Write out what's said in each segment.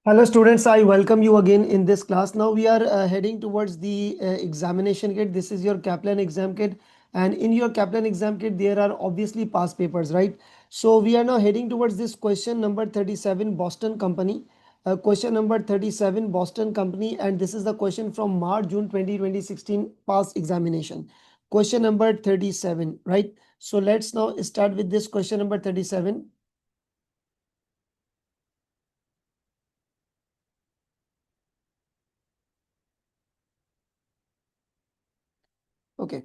Hello students, I welcome you again in this class. Now we are heading towards the examination kit. This is your Kaplan exam kit, and in your Kaplan exam kit there are obviously past papers, right? So we are now heading towards this question number 37 Boston Company. Question number 37 Boston Company, and this is the question from March June 2016 past examination. Question number 37, right? So let's now start with this question number 37. Okay.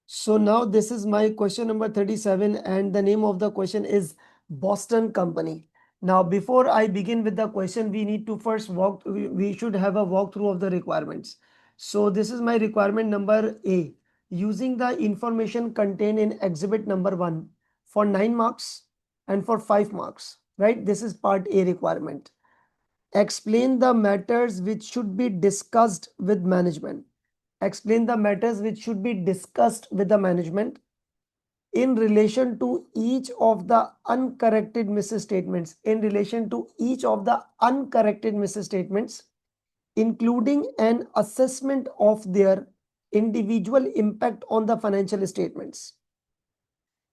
So now this is my question number 37 and the name of the question is Boston Company. Now before I begin with the question, we need to first we should have a walkthrough of the requirements. So this is my requirement number A. Using the information contained in exhibit number 1 for 9 marks and for 5 marks, right? This is part A requirement. Explain the matters which should be discussed with management. Explain the matters which should be discussed with the management in relation to each of the uncorrected misstatements. In relation to each of the uncorrected misstatements, including an assessment of their individual impact on the financial statements,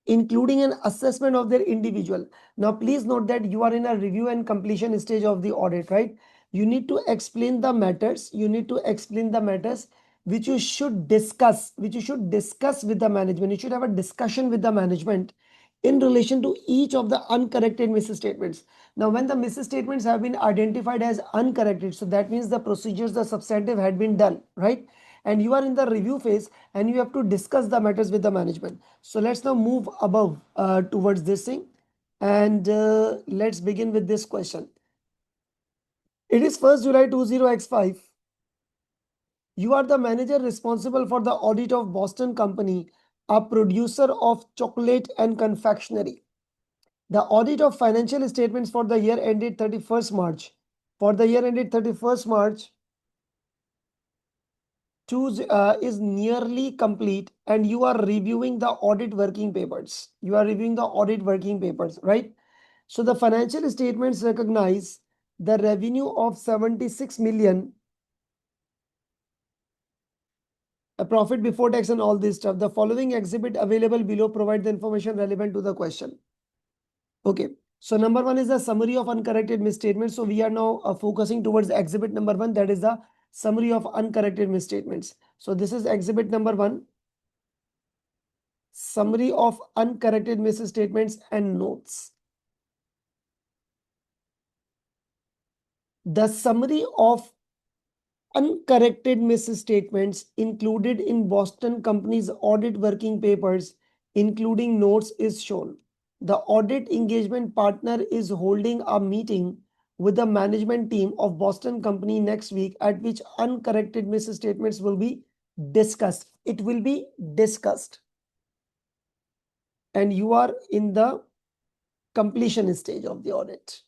including an assessment of their individual. Now, please note that you are in a review and completion stage of the audit, right? You need to explain the matters. You need to explain the matters which you should discuss, with the management. You should have a discussion with the management in relation to each of the uncorrected misstatements. Now, when the misstatements have been identified as uncorrected, so that means the procedures, the substantive had been done, right? And you are in the review phase and you have to discuss the matters with the management. So let's now move above towards this thing and let's begin with this question. It is 1st July 20x5. You are the manager responsible for the audit of Boston Company, a producer of chocolate and confectionery. The audit of financial statements for the year ended 31st March. For the year ended 31st March, is nearly complete and you are reviewing the audit working papers. You are reviewing the audit working papers, right? So the financial statements recognize the revenue of 76 million, a profit before tax and all this stuff. The following exhibit available below provide the information relevant to the question. Okay. So number 1 is the summary of uncorrected misstatements. So we are now focusing towards exhibit number 1. That is the summary of uncorrected misstatements. So this is exhibit number 1. Summary of uncorrected misstatements and notes. The summary of uncorrected misstatements included in Boston Company's audit working papers, including notes, is shown. The audit engagement partner is holding a meeting with the management team of Boston Company next week at which uncorrected misstatements will be discussed. It will be discussed. And you are in the completion stage of the audit.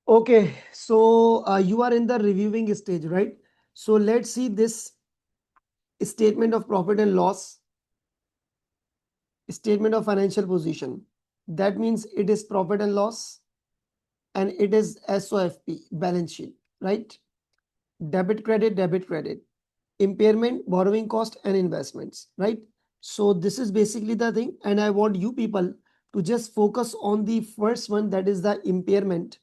Okay, so you are in the reviewing stage, right? So let's see this statement of profit and loss, statement of financial position. That means it is profit and loss and it is SOFP, balance sheet, right? Debit, credit, impairment, borrowing cost and investments, right? So this is basically the thing. And I want you people to just focus on the first one, that is the impairment.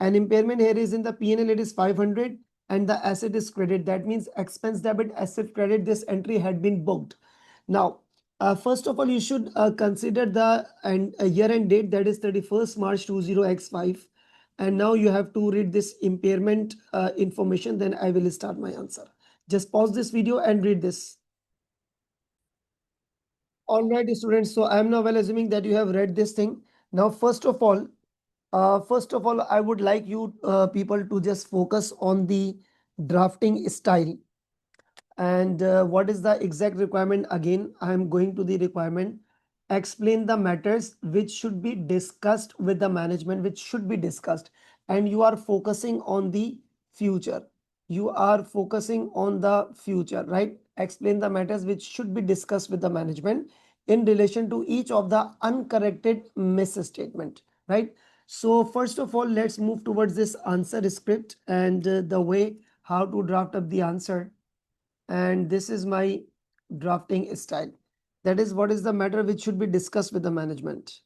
And impairment here is in the P&L, it is 500 and the asset is credit. That means expense debit, asset credit, this entry had been booked. Now, first of all, you should consider the year-end date, that is 31st March 20x5. And now you have to read this impairment information, then I will start my answer. Just pause this video and read this. All right, students. So I am now well assuming that you have read this thing. Now, first of all, I would like you people to just focus on the drafting style. And what is the exact requirement? Again, I am going to the requirement. Explain the matters which should be discussed with the management, which should be discussed. And you are focusing on the future. You are focusing on the future, right? Explain the matters which should be discussed with the management in relation to each of the uncorrected misstatement. right? So first of all, let's move towards this answer script and the way how to draft up the answer. And this is my drafting style. That is what is the matter which should be discussed with the management.